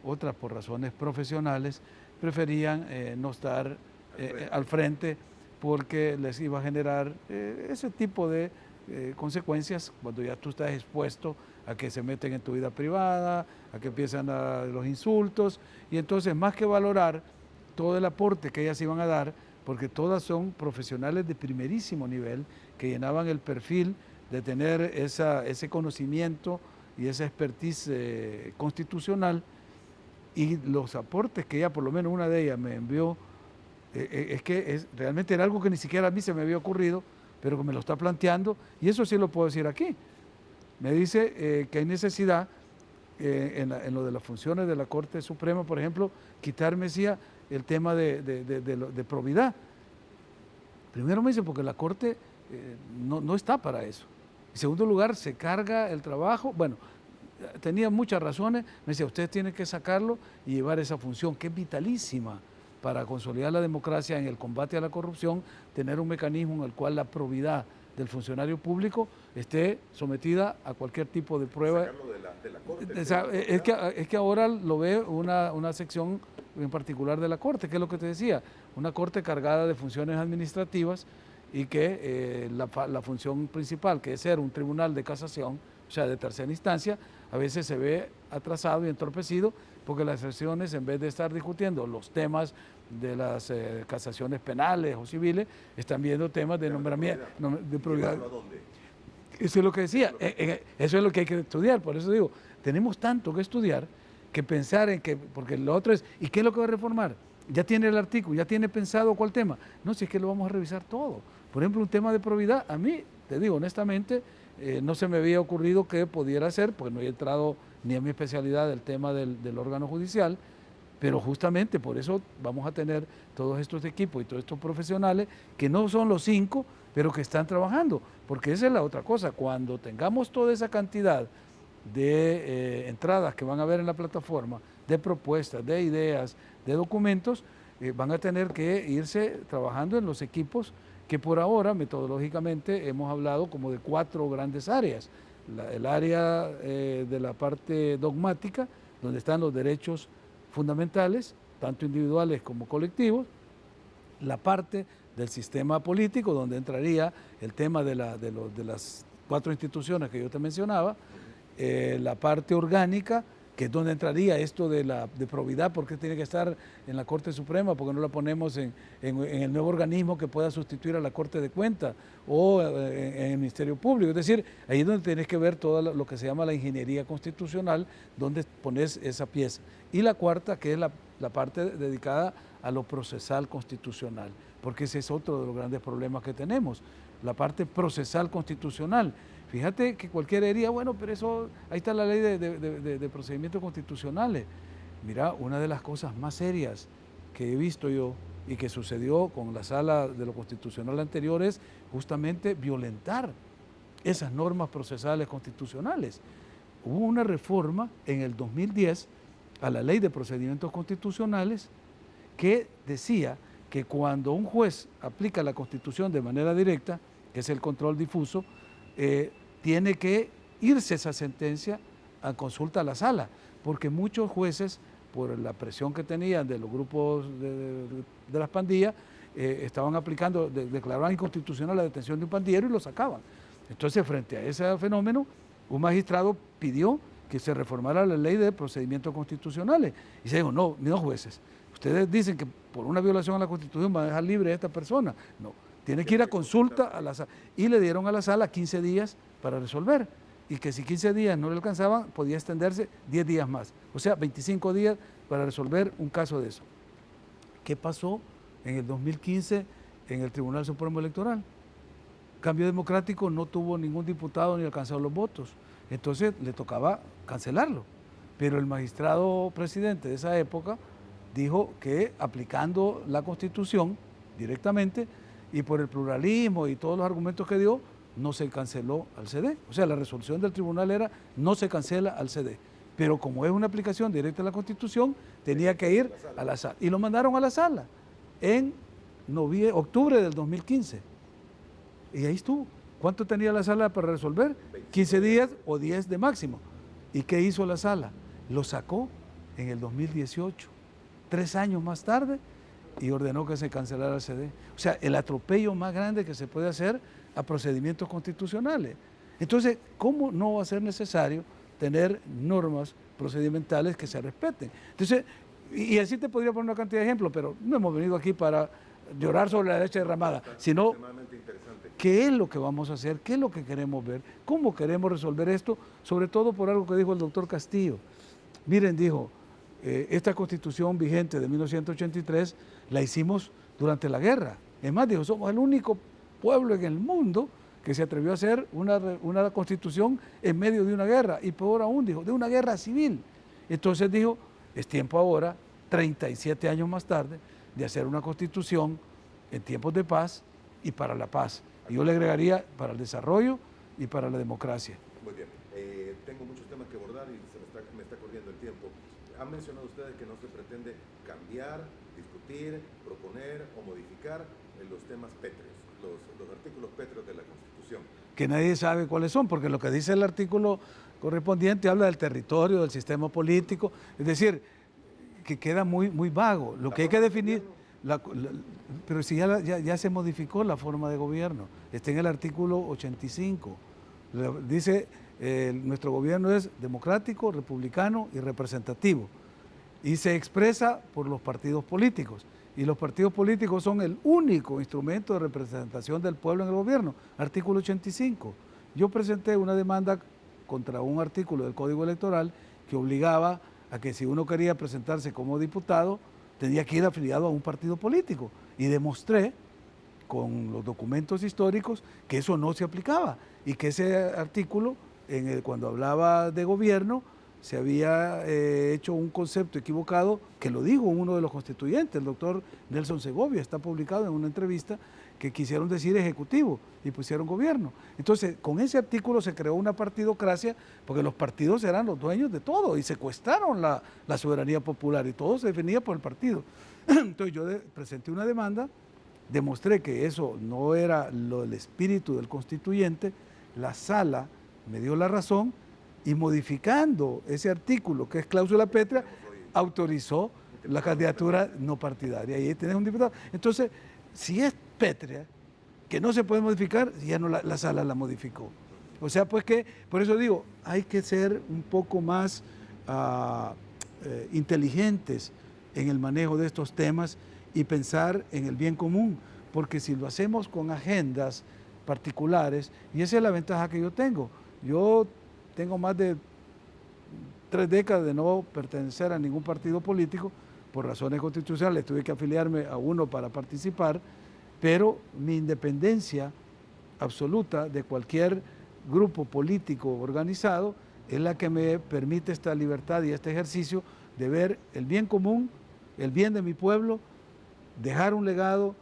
Speaker 1: otras por razones profesionales, preferían no estar al frente porque les iba a generar ese tipo de consecuencias cuando ya tú estás expuesto a que se meten en tu vida privada, a que empiezan los insultos, y entonces más que valorar todo el aporte que ellas iban a dar, porque todas son profesionales de primerísimo nivel que llenaban el perfil de tener ese conocimiento y esa expertise constitucional, y los aportes que ella, por lo menos una de ellas, me envió, es que realmente era algo que ni siquiera a mí se me había ocurrido, pero que me lo está planteando, y eso sí lo puedo decir aquí. Me dice que hay necesidad en lo de las funciones de la Corte Suprema, por ejemplo, quitarme decía el tema de probidad. Primero me dice, porque la Corte no está para eso. En segundo lugar, se carga el trabajo. Bueno, tenía muchas razones. Me decía, ustedes tienen que sacarlo y llevar esa función, que es vitalísima para consolidar la democracia en el combate a la corrupción, tener un mecanismo en el cual la probidad del funcionario público esté sometida a cualquier tipo de prueba.
Speaker 2: Sacarlo de la Corte.
Speaker 1: Es que ahora lo ve una sección en particular de la Corte, que es lo que te decía, una Corte cargada de funciones administrativas, y que la función principal, que es ser un tribunal de casación, o sea, de tercera instancia, a veces se ve atrasado y entorpecido, porque las sesiones, en vez de estar discutiendo los temas de las casaciones penales o civiles, están viendo temas de nombramiento, de probidad.
Speaker 2: ¿A dónde?
Speaker 1: Eso es lo que decía, eso es lo que hay que estudiar. Por eso digo, tenemos tanto que estudiar, que pensar en que, porque lo otro es, ¿y qué es lo que va a reformar? Ya tiene el artículo, ya tiene pensado cuál tema. No, si es que lo vamos a revisar todo. Por ejemplo, un tema de probidad, a mí, te digo honestamente, no se me había ocurrido que pudiera ser, porque no he entrado ni a mi especialidad el tema del órgano judicial, pero justamente por eso vamos a tener todos estos equipos y todos estos profesionales, que no son los 5, pero que están trabajando, porque esa es la otra cosa. Cuando tengamos toda esa cantidad de entradas que van a haber en la plataforma, de propuestas, de ideas, de documentos, van a tener que irse trabajando en los equipos que por ahora metodológicamente hemos hablado como de 4 grandes áreas. El área de la parte dogmática, donde están los derechos fundamentales, tanto individuales como colectivos; la parte del sistema político, donde entraría el tema de las 4 instituciones que yo te mencionaba; la parte orgánica, que es donde entraría esto de probidad, porque tiene que estar en la Corte Suprema, porque no la ponemos en el nuevo organismo que pueda sustituir a la Corte de Cuentas o en el Ministerio Público. Es decir, ahí es donde tienes que ver todo lo que se llama la ingeniería constitucional, donde pones esa pieza. Y la cuarta, que es la parte dedicada a lo procesal constitucional, porque ese es otro de los grandes problemas que tenemos. la parte procesal constitucional. Fíjate que cualquiera diría, bueno, pero eso, ahí está la ley de procedimientos constitucionales. Mira, una de las cosas más serias que he visto yo y que sucedió con la sala de lo constitucional anterior es justamente violentar esas normas procesales constitucionales. Hubo una reforma en el 2010 a la ley de procedimientos constitucionales que decía que cuando un juez aplica la Constitución de manera directa, que es el control difuso, tiene que irse esa sentencia a consulta a la sala, porque muchos jueces, por la presión que tenían de los grupos de las pandillas, estaban aplicando, declaraban inconstitucional la detención de un pandillero y lo sacaban. Entonces, frente a ese fenómeno, un magistrado pidió que se reformara la ley de procedimientos constitucionales. Y se dijo, no, jueces, ustedes dicen que por una violación a la Constitución van a dejar libre a esta persona. No, tiene que ir a consulta a la sala. Y le dieron a la sala 15 días para resolver. Y que si 15 días no le alcanzaban, podía extenderse 10 días más. O sea, 25 días para resolver un caso de eso. ¿Qué pasó en el 2015 en el Tribunal Supremo Electoral? Cambio Democrático no tuvo ningún diputado ni alcanzado los votos. Entonces le tocaba cancelarlo. Pero el magistrado presidente de esa época dijo que aplicando la Constitución directamente y por el pluralismo y todos los argumentos que dio, no se canceló al CD. O sea, la resolución del tribunal era no se cancela al CD. Pero como es una aplicación directa a la Constitución, tenía que ir a la sala. Y lo mandaron a la sala en octubre del 2015. Y ahí estuvo. ¿Cuánto tenía la sala para resolver? 15 días o 10 de máximo. ¿Y qué hizo la sala? Lo sacó en el 2018, 3 años más tarde, y ordenó que se cancelara el CD. O sea, el atropello más grande que se puede hacer a procedimientos constitucionales. Entonces, ¿cómo no va a ser necesario tener normas procedimentales que se respeten? Entonces, y así te podría poner una cantidad de ejemplos, pero no hemos venido aquí para llorar sobre la leche derramada, sino qué es lo que vamos a hacer, qué es lo que queremos ver, cómo queremos resolver esto, sobre todo por algo que dijo el doctor Castillo. Miren, dijo, esta Constitución vigente de 1983 la hicimos durante la guerra. Es más, dijo, somos el único pueblo en el mundo que se atrevió a hacer una Constitución en medio de una guerra, y peor aún, dijo, de una guerra civil. Entonces dijo, es tiempo ahora, 37 años más tarde, de hacer una Constitución en tiempos de paz y para la paz. Y yo le agregaría para el desarrollo y para la democracia.
Speaker 2: Muy bien. Tengo muchos temas que abordar y me está corriendo el tiempo. Han mencionado ustedes que no se pretende cambiar, discutir, proponer o modificar los temas pétreos, los artículos pétreos de la Constitución.
Speaker 1: Que nadie sabe cuáles son, porque lo que dice el artículo correspondiente habla del territorio, del sistema político, es decir, que queda muy vago. Lo que hay que definir, pero si ya se modificó la forma de gobierno, está en el artículo 85, dice, nuestro gobierno es democrático, republicano y representativo, y se expresa por los partidos políticos, y los partidos políticos son el único instrumento de representación del pueblo en el gobierno, artículo 85. Yo presenté una demanda contra un artículo del Código Electoral que obligaba a que si uno quería presentarse como diputado, tenía que ir afiliado a un partido político. Y demostré con los documentos históricos que eso no se aplicaba y que ese artículo, cuando hablaba de gobierno, se había hecho un concepto equivocado, que lo dijo uno de los constituyentes, el doctor Nelson Segovia, está publicado en una entrevista, que quisieron decir ejecutivo y pusieron gobierno. Entonces, con ese artículo se creó una partidocracia, porque los partidos eran los dueños de todo y secuestraron la soberanía popular y todo se definía por el partido. Entonces yo presenté una demanda, demostré que eso no era el espíritu del constituyente, la sala me dio la razón y modificando ese artículo que es cláusula pétrea, autorizó la candidatura no partidaria. Y ahí tenés un diputado. Entonces, si es pétrea, que no se puede modificar, ya no la sala la modificó. O sea, pues que, por eso digo, hay que ser un poco más inteligentes en el manejo de estos temas y pensar en el bien común, porque si lo hacemos con agendas particulares, y esa es la ventaja que yo tengo. Yo tengo más de 3 décadas de no pertenecer a ningún partido político, por razones constitucionales tuve que afiliarme a uno para participar, pero mi independencia absoluta de cualquier grupo político organizado es la que me permite esta libertad y este ejercicio de ver el bien común, el bien de mi pueblo, dejar un legado,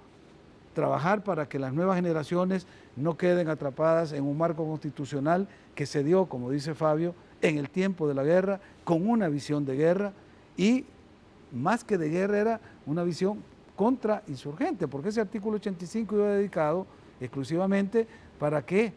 Speaker 1: trabajar para que las nuevas generaciones no queden atrapadas en un marco constitucional que se dio, como dice Fabio, en el tiempo de la guerra, con una visión de guerra y más que de guerra era una visión contrainsurgente, porque ese artículo 85 iba dedicado exclusivamente para que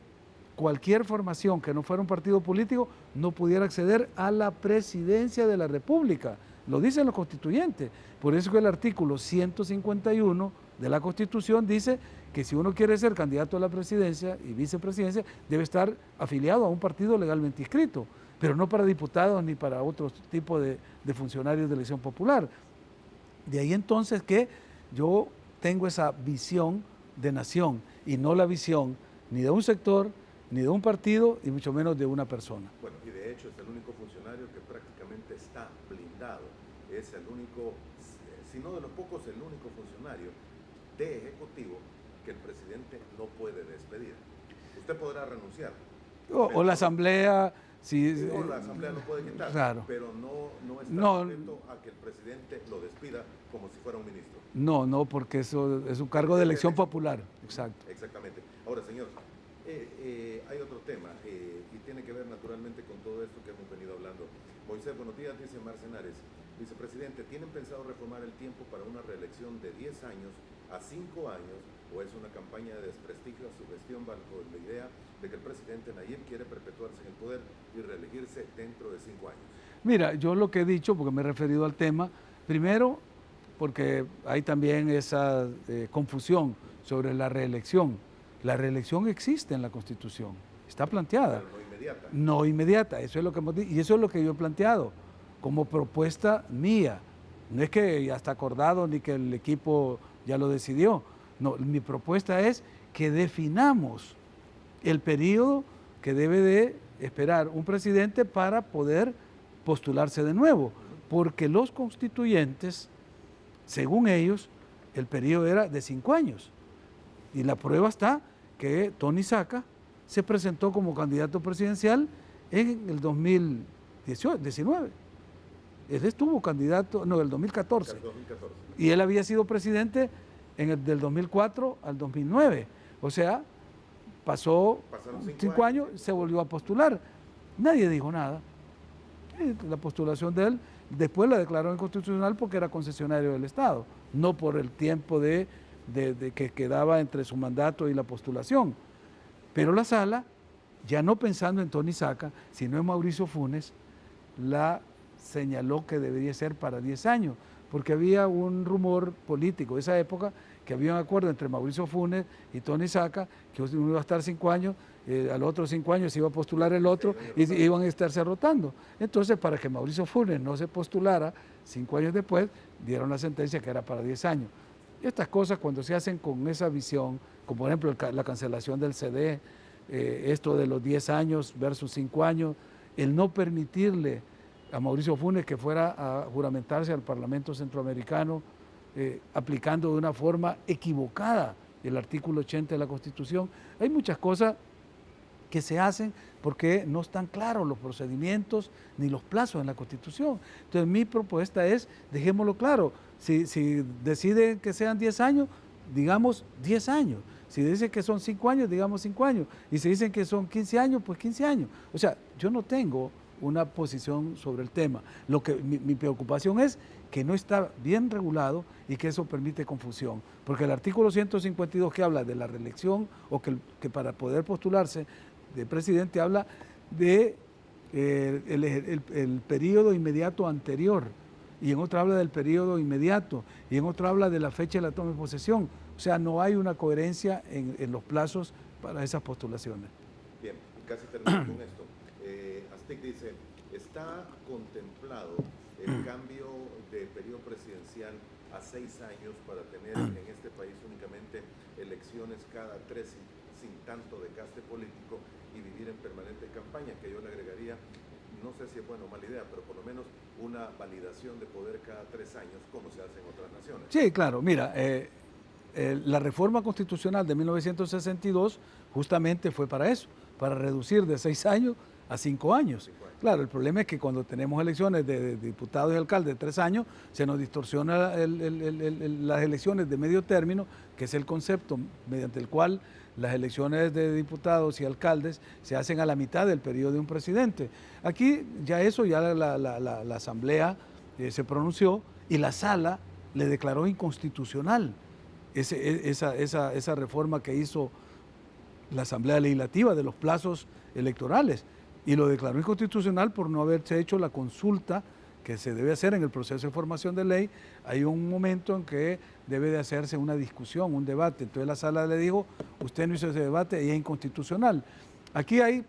Speaker 1: cualquier formación que no fuera un partido político no pudiera acceder a la presidencia de la República. Lo dicen los constituyentes. Por eso que el artículo 151 de la Constitución dice que si uno quiere ser candidato a la presidencia y vicepresidencia, debe estar afiliado a un partido legalmente inscrito, pero no para diputados ni para otro tipo de funcionarios de elección popular. De ahí entonces que yo tengo esa visión de nación y no la visión ni de un sector, ni de un partido y mucho menos de una persona.
Speaker 2: Bueno, y de hecho es el único funcionario que prácticamente está blindado. Es el único, si no de los pocos, el único funcionario de ejecutivo que el presidente no puede despedir. Usted podrá renunciar.
Speaker 1: O la asamblea...
Speaker 2: o la asamblea lo puede quitar,
Speaker 1: claro.
Speaker 2: pero no está sujeto a que el presidente lo despida como si fuera un ministro.
Speaker 1: No, porque eso es un cargo de elección popular. Exacto.
Speaker 2: Exactamente. Ahora, señor, hay otro tema y tiene que ver naturalmente con todo esto que hemos venido hablando. Moisés, buenos días, dice Marcenares. Vicepresidente, ¿tienen pensado reformar el tiempo para una reelección de 10 años a 5 años o es una campaña de desprestigio a su gestión bajo la idea de que el presidente Nayib quiere perpetuarse en el poder y reelegirse dentro de 5 años?
Speaker 1: Mira, yo lo que he dicho, porque me he referido al tema, primero, porque hay también esa confusión sobre la reelección. La reelección existe en la Constitución, está planteada.
Speaker 2: Pero no inmediata.
Speaker 1: No inmediata, eso es lo que hemos dicho, y eso es lo que yo he planteado como propuesta mía. No es que ya está acordado ni que el equipo ya lo decidió. No, mi propuesta es que definamos el periodo que debe de esperar un presidente para poder postularse de nuevo, porque los constituyentes, según ellos, el periodo era de 5 años. Y la prueba está que Tony Saca se presentó como candidato presidencial en el 2019. Él estuvo candidato, no, el 2014.
Speaker 2: El 2014.
Speaker 1: Y él había sido presidente del 2004 al 2009. O sea, pasaron 5 años, se volvió a postular. Nadie dijo nada. La postulación de él, después la declaró inconstitucional porque era concesionario del Estado, no por el tiempo de que quedaba entre su mandato y la postulación. Pero la sala, ya no pensando en Tony Saca, sino en Mauricio Funes, la señaló que debería ser para 10 años, porque había un rumor político de esa época que había un acuerdo entre Mauricio Funes y Tony Saca, que uno iba a estar 5 años, al otro 5 años se iba a postular el otro y iban a estarse rotando. Entonces, para que Mauricio Funes no se postulara 5 años después, dieron la sentencia que era para 10 años. Estas cosas cuando se hacen con esa visión, como por ejemplo la cancelación del CD, esto de los 10 años versus 5 años, el no permitirle a Mauricio Funes que fuera a juramentarse al Parlamento Centroamericano, aplicando de una forma equivocada el artículo 80 de la Constitución. Hay muchas cosas que se hacen porque no están claros los procedimientos ni los plazos en la Constitución. Entonces mi propuesta es, dejémoslo claro, si deciden que sean 10 años, digamos 10 años. Si dicen que son 5 años, digamos 5 años. Y si dicen que son 15 años, pues 15 años. O sea, yo no tengo una posición sobre el tema. Mi preocupación es que no está bien regulado y que eso permite confusión. Porque el artículo 152 que habla de la reelección o que para poder postularse de presidente habla de el periodo inmediato anterior, y en otra habla del periodo inmediato, y en otra habla de la fecha de la toma de posesión. O sea, no hay una coherencia en los plazos para esas postulaciones.
Speaker 2: Bien, casi termino con esto. Astic dice, ¿está contemplado el cambio de periodo presidencial a 6 años para tener en este país únicamente elecciones cada 3 sin tanto desgaste político y vivir en permanente campaña? Que yo le agregaría, no sé si es buena o mala idea, pero por lo menos una validación de poder cada 3 años, como se hace en otras naciones.
Speaker 1: Sí, claro, mira, la reforma constitucional de 1962 justamente fue para eso, para reducir de 6 años a 5 años. Claro, el problema es que cuando tenemos elecciones de diputados y alcaldes de 3 años, se nos distorsiona las elecciones de medio término, que es el concepto mediante el cual las elecciones de diputados y alcaldes se hacen a la mitad del periodo de un presidente. Aquí ya eso, ya la Asamblea se pronunció y la Sala le declaró inconstitucional esa reforma que hizo la Asamblea Legislativa de los plazos electorales, y lo declaró inconstitucional por no haberse hecho la consulta que se debe hacer en el proceso de formación de ley. Hay un momento en que debe de hacerse una discusión, un debate. Entonces la Sala le dijo, usted no hizo ese debate y es inconstitucional. Aquí hay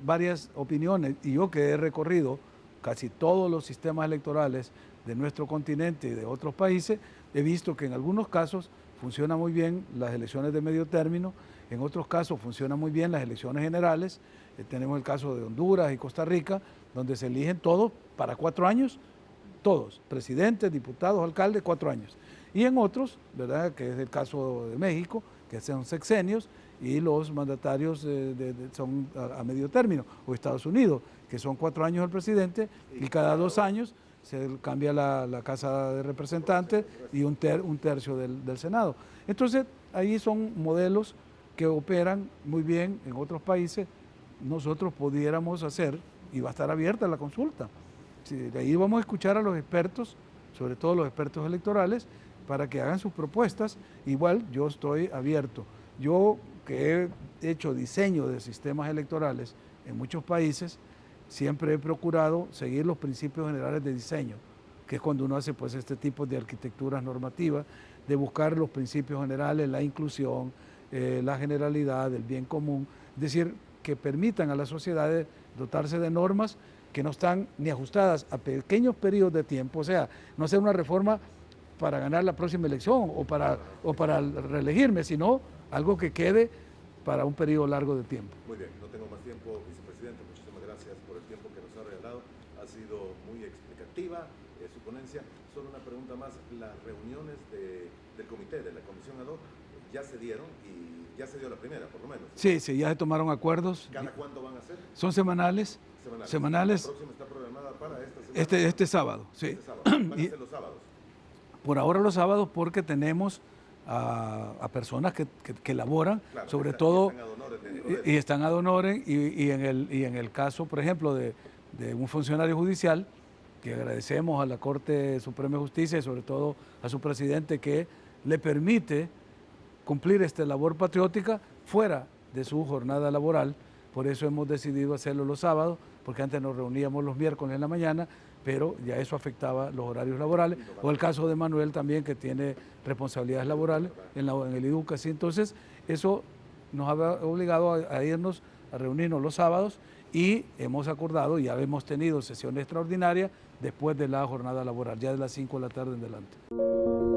Speaker 1: varias opiniones, y yo que he recorrido casi todos los sistemas electorales de nuestro continente y de otros países, he visto que en algunos casos funciona muy bien las elecciones de medio término, en otros casos funcionan muy bien las elecciones generales. Tenemos el caso de Honduras y Costa Rica, donde se eligen todos para 4 años, todos, presidentes, diputados, alcaldes, 4 años. Y en otros, ¿verdad?, que es el caso de México, que son sexenios, y los mandatarios son a medio término, o Estados Unidos, que son 4 años el presidente, y cada 2 años se cambia la Casa de Representantes y un tercio del Senado. Entonces, ahí son modelos que operan muy bien en otros países. Nosotros pudiéramos hacer, y va a estar abierta la consulta. Sí, de ahí vamos a escuchar a los expertos, sobre todo los expertos electorales, para que hagan sus propuestas. Igual yo estoy abierto. Yo que he hecho diseño de sistemas electorales en muchos países, siempre he procurado seguir los principios generales de diseño, que es cuando uno hace pues este tipo de arquitecturas normativas, de buscar los principios generales, la inclusión, la generalidad, el bien común, es decir, que permitan a las sociedades dotarse de normas que no están ni ajustadas a pequeños periodos de tiempo, o sea, no hacer una reforma para ganar la próxima elección o para reelegirme, sino algo que quede para un periodo largo de tiempo.
Speaker 2: Muy bien, no tengo más tiempo, vicepresidente, muchísimas gracias por el tiempo que nos ha regalado, ha sido muy explicativa su ponencia. Solo una pregunta más, las reuniones del comité, de la comisión ad hoc, ya se dieron y ya se dio la primera, por lo menos.
Speaker 1: Sí, ya se tomaron acuerdos.
Speaker 2: ¿Cada cuándo van a ser?
Speaker 1: Son semanales. Semanales.
Speaker 2: La próxima está programada para esta semana.
Speaker 1: Este sábado, sí.
Speaker 2: Este sábado. Van a ser los sábados.
Speaker 1: Por ahora los sábados, porque tenemos a personas que laboran, claro, sobre todo, y están ad honorem, y en el caso, por ejemplo, de un funcionario judicial, que agradecemos a la Corte Suprema de Justicia y sobre todo a su presidente, que le permite cumplir esta labor patriótica fuera de su jornada laboral. Por eso hemos decidido hacerlo los sábados, porque antes nos reuníamos los miércoles en la mañana, pero ya eso afectaba los horarios laborales. O el caso de Manuel también, que tiene responsabilidades laborales en el IDUCAS. Entonces, eso nos ha obligado a irnos a reunirnos los sábados, y hemos acordado, ya hemos tenido sesión extraordinaria después de la jornada laboral, ya de las 5 de la tarde en adelante.